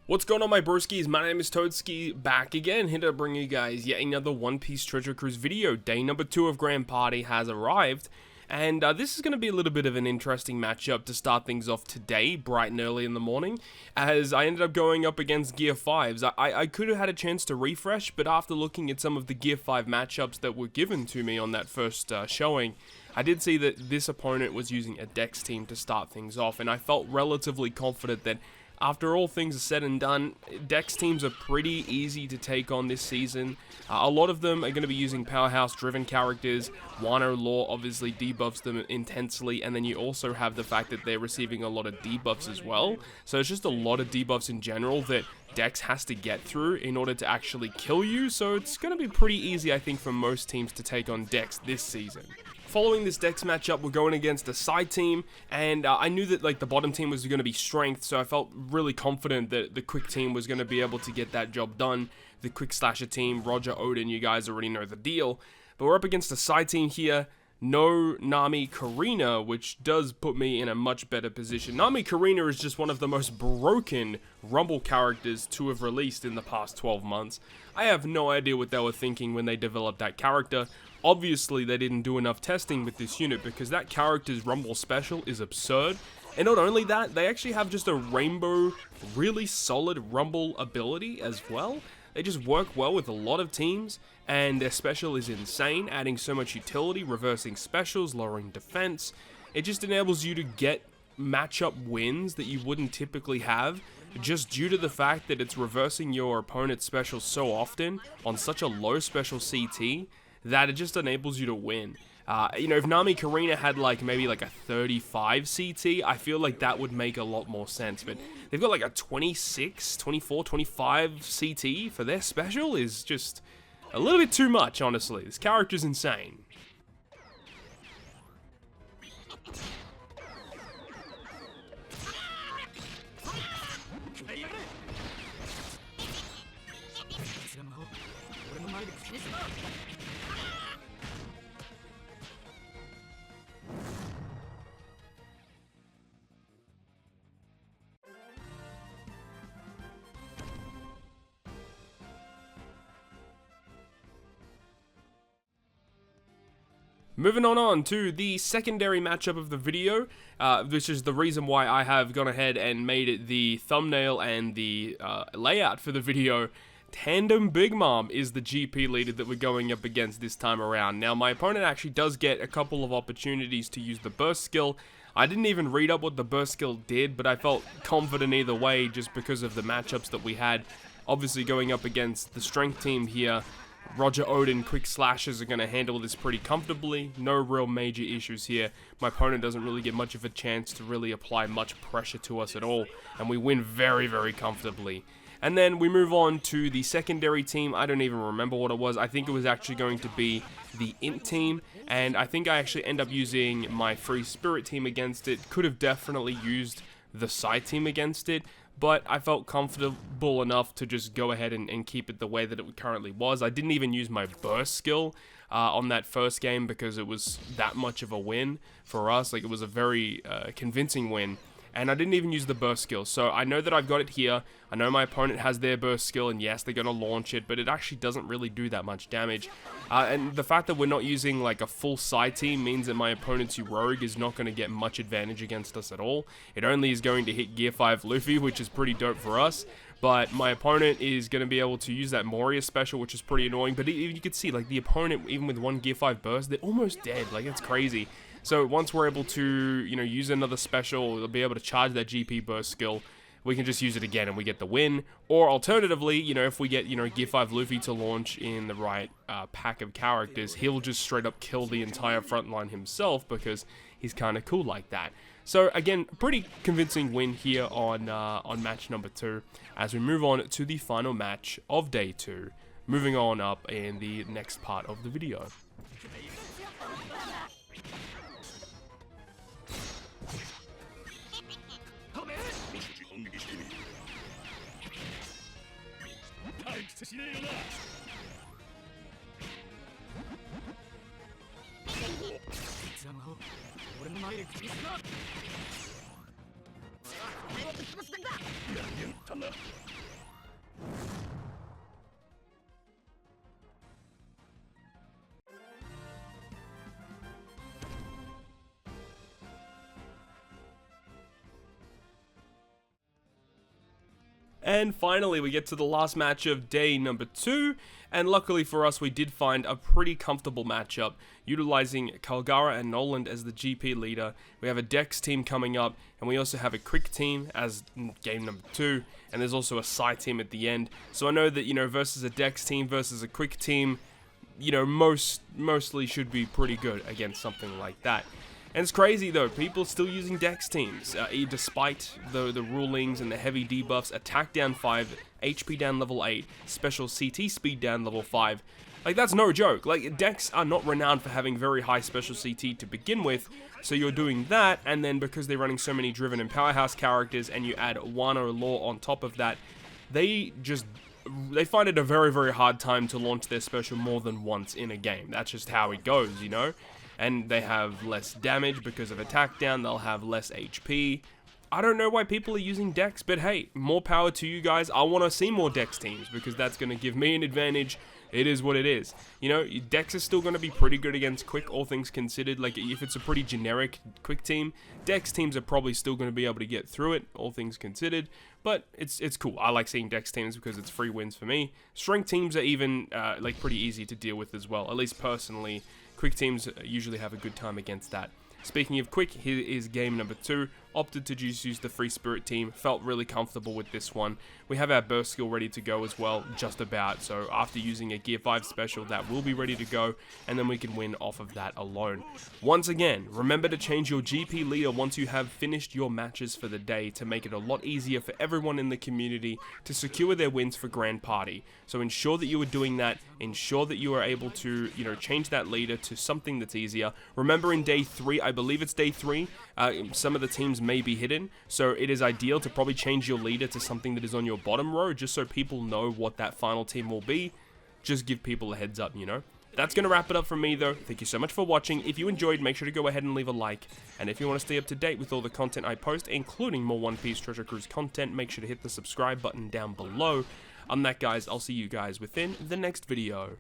What's going on, my broskiis? My name is Toadskii, back again, here to bring you guys yet another One Piece Treasure Cruise video. Day number 2 of Grand Party has arrived, and this is going to be a little bit of an interesting matchup to start things off today, bright and early in the morning, as I ended up going up against Gear 5s. I could have had a chance to refresh, but after looking at some of the Gear 5 matchups that were given to me on that first showing, I did see that this opponent was using a Dex team to start things off, and I felt relatively confident that after all things are said and done, Dex teams are pretty easy to take on this season. A lot of them are going to be using powerhouse-driven characters. Wano Law obviously debuffs them intensely, and then you also have the fact that they're receiving a lot of debuffs as well. So it's just a lot of debuffs in general that Dex has to get through in order to actually kill you. So it's going to be pretty easy, I think, for most teams to take on Dex this season. Following this Dex matchup, we're going against a side team, and I knew that the bottom team was going to be strength, so I felt really confident that the quick team was going to be able to get that job done. The quick slasher team, Roger, Odin, you guys already know the deal. But we're up against a side team here. No Nami Karina, which does put me in a much better position. Nami Karina is just one of the most broken Rumble characters to have released in the past 12 months. I have no idea what they were thinking when they developed that character. Obviously, they didn't do enough testing with this unit because that character's Rumble special is absurd. And not only that, they actually have just a rainbow, really solid Rumble ability as well. They just work well with a lot of teams, and their special is insane, adding so much utility, reversing specials, lowering defense. It just enables you to get matchup wins that you wouldn't typically have, just due to the fact that it's reversing your opponent's special so often on such a low special CT that it just enables you to win. You know, if Nami Karina had maybe a 35 CT, I feel like that would make a lot more sense. But they've got a 26, 24, 25 CT for their special is just a little bit too much, honestly. This character's insane. Moving on to the secondary matchup of the video, which is the reason why I have gone ahead and made it the thumbnail and the layout for the video. Tandem Big Mom is the GP leader that we're going up against this time around. Now, my opponent actually does get a couple of opportunities to use the burst skill. I didn't even read up what the burst skill did, but I felt confident either way just because of the matchups that we had. Obviously, going up against the strength team here, Roger, Odin, quick slashes are going to handle this pretty comfortably. No real major issues here. My opponent doesn't really get much of a chance to really apply much pressure to us at all, and we win very, very comfortably. And then we move on to the secondary team. I don't even remember what it was. I think it was actually going to be the Int team, and I think I actually end up using my Free Spirit team against it. Could have definitely used the side team against it, but I felt comfortable enough to just go ahead and keep it the way that it currently was. I didn't even use my burst skill on that first game because it was that much of a win for us. It was a very convincing win. And I didn't even use the burst skill, so I know that I've got it here. I know my opponent has their burst skill, and yes, they're going to launch it, but it actually doesn't really do that much damage. And the fact that we're not using a full side team means that my opponent's rogue is not going to get much advantage against us at all. It only is going to hit Gear 5 Luffy, which is pretty dope for us. But my opponent is going to be able to use that Moria special, which is pretty annoying. But you can see, the opponent, even with one Gear 5 burst, they're almost dead. It's crazy. So once we're able to, use another special, they'll be able to charge that GP burst skill. We can just use it again and we get the win. Or alternatively, if we get, Gear 5 Luffy to launch in the right pack of characters, he'll just straight up kill the entire front line himself because he's kind of cool like that. So again, pretty convincing win here on match number 2 as we move on to the final match of day 2. Moving on up in the next part of the video. And finally, we get to the last match of day number 2, and luckily for us, we did find a pretty comfortable matchup, utilizing Kalgara and Noland as the GP leader. We have a Dex team coming up, and we also have a Quick team as game number 2, and there's also a Psy team at the end. So I know that, you know, versus a Dex team versus a Quick team, you know, mostly should be pretty good against something like that. And it's crazy though, people still using Dex teams, despite the rulings and the heavy debuffs, attack down 5, HP down level 8, special CT speed down level 5. Like, that's no joke. Like, Dex are not renowned for having very high special CT to begin with, so you're doing that, and then because they're running so many Driven and Powerhouse characters, and you add Wano Law on top of that, they find it a very, very hard time to launch their special more than once in a game. That's just how it goes, you know? And they have less damage because of attack down, they'll have less HP. I don't know why people are using Dex, but hey, more power to you guys. I want to see more Dex teams because that's going to give me an advantage. It is what it is. You know, Dex is still going to be pretty good against Quick, all things considered. Like, if it's a pretty generic Quick team, Dex teams are probably still going to be able to get through it, all things considered. But it's cool. I like seeing Dex teams because it's free wins for me. Strength teams are even, like, pretty easy to deal with as well. At least personally, Quick teams usually have a good time against that. Speaking of Quick, here is game number 2. Opted to just use the Free Spirit team. Felt really comfortable with this one. We have our burst skill ready to go as well, just about. So after using a Gear 5 special, that will be ready to go, and then we can win off of that alone. Once again, remember to change your GP leader once you have finished your matches for the day to make it a lot easier for everyone in the community to secure their wins for Grand Party. So ensure that you are doing that. Ensure that you are able to, you know, change that leader to something that's easier. Remember in day 3, I believe it's day 3, some of the teams may be hidden, so it is ideal to probably change your leader to something that is on your bottom row, just so people know what that final team will be. Just give people a heads up, you know. That's going to wrap it up from me though. Thank you so much for watching. If you enjoyed, make sure to go ahead and leave a like, and if you want to stay up to date with all the content I post, including more One Piece Treasure Cruise content, make sure to hit the subscribe button down below. On that, guys, I'll see you guys within the next video.